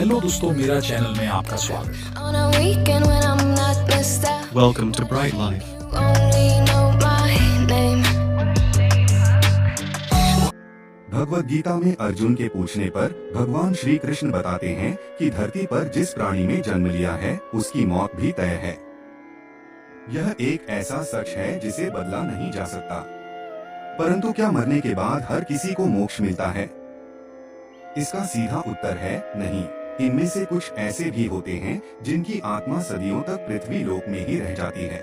Hello दोस्तों, मेरा channel में आपका स्वागत। On a weekend when I'm not missed out, Welcome to Bright Life. you only know my name. Bhagavad Gita में अर्जुन के पूछने पर भगवान श्री कृष्ण बताते हैं कि धरती पर जिस प्राणी ने जन्म लिया है उसकी मौत भी तय है। यह एक ऐसा सच है जिसे बदला नहीं जा सकता। परंतु क्या मरने के बाद हर किसी को मोक्ष मिलता है? इसका सीधा उत्तर है नहीं। इनमें से कुछ ऐसे भी होते हैं जिनकी आत्मा सदियों तक पृथ्वी लोक में ही रह जाती है।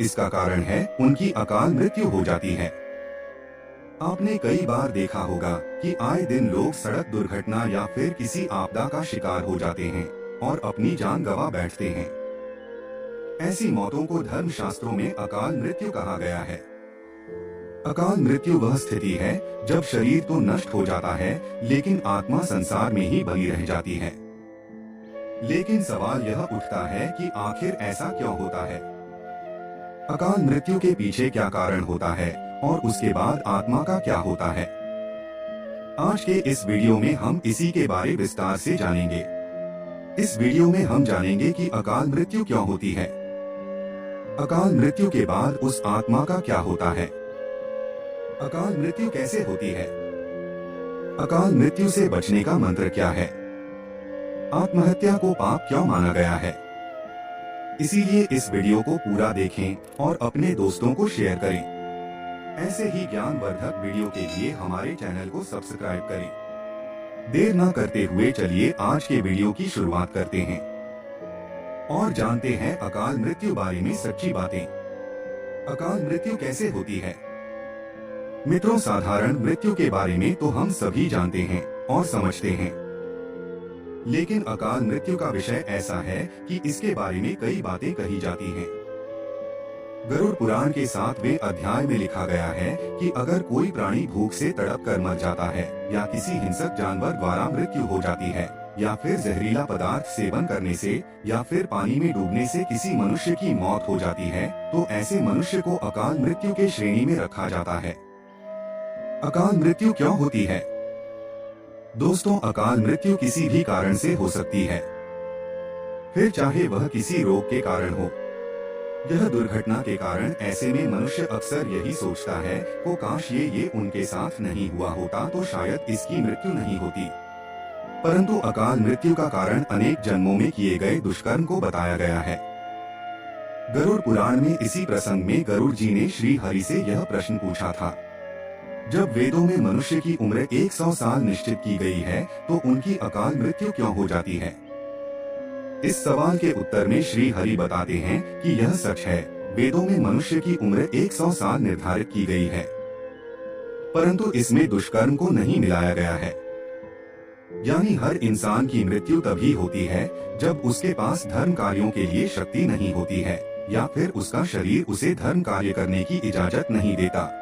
इसका कारण है उनकी अकाल मृत्यु हो जाती है। आपने कई बार देखा होगा कि आए दिन लोग सड़क दुर्घटना या फिर किसी आपदा का शिकार हो जाते हैं और अपनी जान गंवा बैठते हैं। ऐसी मौतों को धर्मशास्त्रों में अकाल मृत्यु कहा गया है। अकाल मृत्यु वह स्थिति है जब शरीर तो नष्ट हो जाता है लेकिन आत्मा संसार में ही बनी रह जाती है। लेकिन सवाल यह उठता है कि आखिर ऐसा क्यों होता है? अकाल मृत्यु के पीछे क्या कारण होता है और उसके बाद आत्मा का क्या होता है? आज के इस वीडियो में हम इसी के बारे विस्तार से जानेंगे। इस वीडियो में हम जानेंगे कि अकाल मृत्यु क्यों होती है, अकाल मृत्यु के बाद उस आत्मा का क्या होता है, अकाल मृत्यु कैसे होती है, अकाल मृत्यु से बचने का मंत्र क्या है, आत्महत्या को पाप क्यों माना गया है। इसीलिए इस वीडियो को पूरा देखें और अपने दोस्तों को शेयर करें। ऐसे ही ज्ञानवर्धक वीडियो के लिए हमारे चैनल को सब्सक्राइब करें। देर न करते हुए चलिए आज के वीडियो की शुरुआत करते हैं और जानते हैं अकाल मृत्यु बारे में सच्ची बातें। अकाल मृत्यु कैसे होती है? मित्रों, साधारण मृत्यु के बारे में तो हम सभी जानते हैं और समझते हैं, लेकिन अकाल मृत्यु का विषय ऐसा है कि इसके बारे में कई बातें कही जाती हैं। गरुड़ पुराण के 7वें अध्याय में लिखा गया है कि अगर कोई प्राणी भूख से तड़प कर मर जाता है या किसी हिंसक जानवर द्वारा मृत्यु हो जाती है या फिर जहरीला पदार्थ सेवन करने से या फिर पानी में डूबने से किसी मनुष्य की मौत हो जाती है तो ऐसे मनुष्य को अकाल मृत्यु के श्रेणी में रखा जाता है। अकाल मृत्यु क्यों होती है? दोस्तों, अकाल मृत्यु किसी भी कारण से हो सकती है, फिर चाहे वह किसी रोग के कारण हो, यह दुर्घटना के कारण। ऐसे में मनुष्य अक्सर यही सोचता है को काश ये उनके साथ नहीं हुआ होता तो शायद इसकी मृत्यु नहीं होती। परंतु अकाल मृत्यु का कारण अनेक जन्मों में किए गए दुष्कर्म को बताया गया है। गरुड़ पुराण में इसी प्रसंग में गरुड़ जी ने श्री हरि से यह प्रश्न पूछा था, जब वेदों में मनुष्य की उम्र 100 साल निश्चित की गई है तो उनकी अकाल मृत्यु क्यों हो जाती है? इस सवाल के उत्तर में श्री हरि बताते हैं कि यह सच है, वेदों में मनुष्य की उम्र 100 साल निर्धारित की गई है, परंतु इसमें दुष्कर्म को नहीं मिलाया गया है। यानी हर इंसान की मृत्यु तभी होती है जब उसके पास धर्म कार्यों के लिए शक्ति नहीं होती है या फिर उसका शरीर उसे धर्म कार्य करने की इजाजत नहीं देता।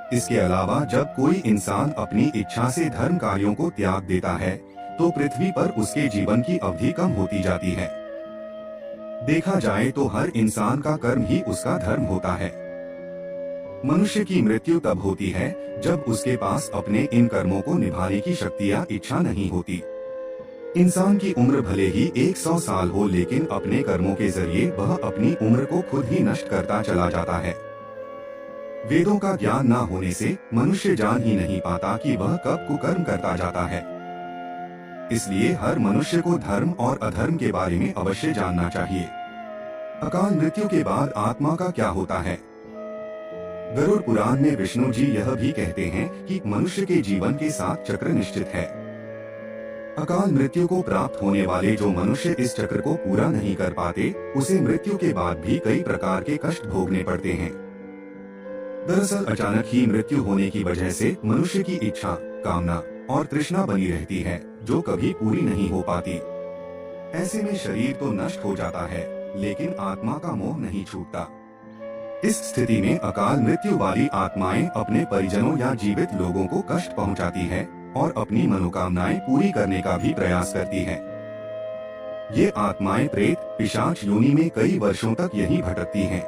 इसके अलावा जब कोई इंसान अपनी इच्छा से धर्म कार्यों को त्याग देता है तो पृथ्वी पर उसके जीवन की अवधि कम होती जाती है। देखा जाए तो हर इंसान का कर्म ही उसका धर्म होता है। मनुष्य की मृत्यु तब होती है जब उसके पास अपने इन कर्मों को निभाने की शक्ति या इच्छा नहीं होती। इंसान की उम्र भले ही 100 साल हो लेकिन अपने कर्मों के जरिए वह अपनी उम्र को खुद ही नष्ट करता चला जाता है। वेदों का ज्ञान न होने से मनुष्य जान ही नहीं पाता कि वह कब कुकर्म करता जाता है। इसलिए हर मनुष्य को धर्म और अधर्म के बारे में अवश्य जानना चाहिए। अकाल मृत्यु के बाद आत्मा का क्या होता है? गरुड़ पुराण में विष्णु जी यह भी कहते हैं कि मनुष्य के जीवन के 7 चक्र निश्चित है। अकाल मृत्यु को प्राप्त होने वाले जो मनुष्य इस चक्र को पूरा नहीं कर पाते उसे मृत्यु के बाद भी कई प्रकार के कष्ट भोगने पड़ते हैं। दरअसल अचानक ही मृत्यु होने की वजह से मनुष्य की इच्छा, कामना और तृष्णा बनी रहती है जो कभी पूरी नहीं हो पाती। ऐसे में शरीर तो नष्ट हो जाता है लेकिन आत्मा का मोह नहीं छूटता। इस स्थिति में अकाल मृत्यु वाली आत्माएं अपने परिजनों या जीवित लोगों को कष्ट पहुंचाती है और अपनी मनोकामनाएं पूरी करने का भी प्रयास करती है। ये आत्माएं प्रेत, पिशाच योनि में कई वर्षों तक यही भटकती हैं।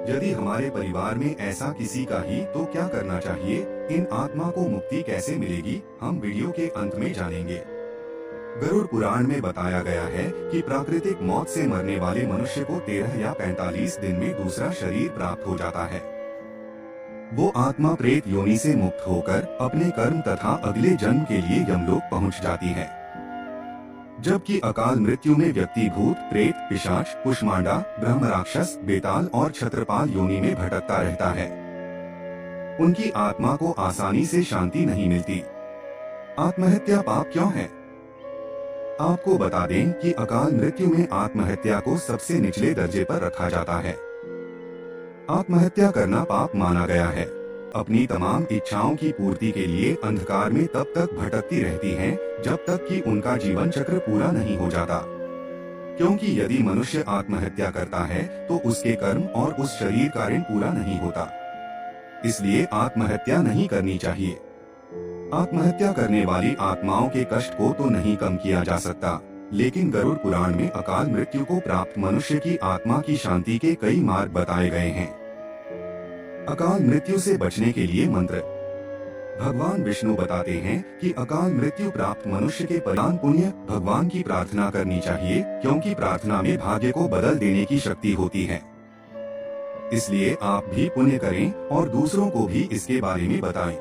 यदि हमारे परिवार में ऐसा किसी का ही तो क्या करना चाहिए? इन आत्मा को मुक्ति कैसे मिलेगी, हम वीडियो के अंत में जानेंगे। गरुड़ पुराण में बताया गया है कि प्राकृतिक मौत से मरने वाले मनुष्य को 13 या 45 दिन में दूसरा शरीर प्राप्त हो जाता है। वो आत्मा प्रेत योनि से मुक्त होकर अपने कर्म तथा अगले जन्म के लिए यमलोक पहुंच जाती है। जबकि अकाल मृत्यु में व्यक्ति भूत, प्रेत, पिशाच, कुष्मांडा, ब्रह्म राक्षस, बेताल और छत्रपाल योनि में भटकता रहता है। उनकी आत्मा को आसानी से शांति नहीं मिलती। आत्महत्या पाप क्यों है? आपको बता दें कि अकाल मृत्यु में आत्महत्या को सबसे निचले दर्जे पर रखा जाता है। आत्महत्या करना पाप माना गया है। अपनी तमाम इच्छाओं की पूर्ति के लिए अंधकार में तब तक भटकती रहती हैं जब तक कि उनका जीवन चक्र पूरा नहीं हो जाता। क्योंकि यदि मनुष्य आत्महत्या करता है तो उसके कर्म और उस शरीर का ऋण पूरा नहीं होता। इसलिए आत्महत्या नहीं करनी चाहिए। आत्महत्या करने वाली आत्माओं के कष्ट को तो नहीं कम किया जा सकता, लेकिन गरुड़ पुराण में अकाल मृत्यु को प्राप्त मनुष्य की आत्मा की शांति के कई मार्ग बताए गए हैं। अकाल मृत्यु से बचने के लिए मंत्र। भगवान विष्णु बताते हैं कि अकाल मृत्यु प्राप्त मनुष्य के परिणाम पुण्य भगवान की प्रार्थना करनी चाहिए, क्योंकि प्रार्थना में भाग्य को बदल देने की शक्ति होती है। इसलिए आप भी पुण्य करें और दूसरों को भी इसके बारे में बताएं।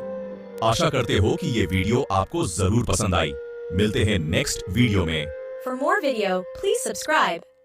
आशा करते हो कि ये वीडियो आपको जरूर पसंद आई। मिलते हैं नेक्स्ट वीडियो में। For more video, please subscribe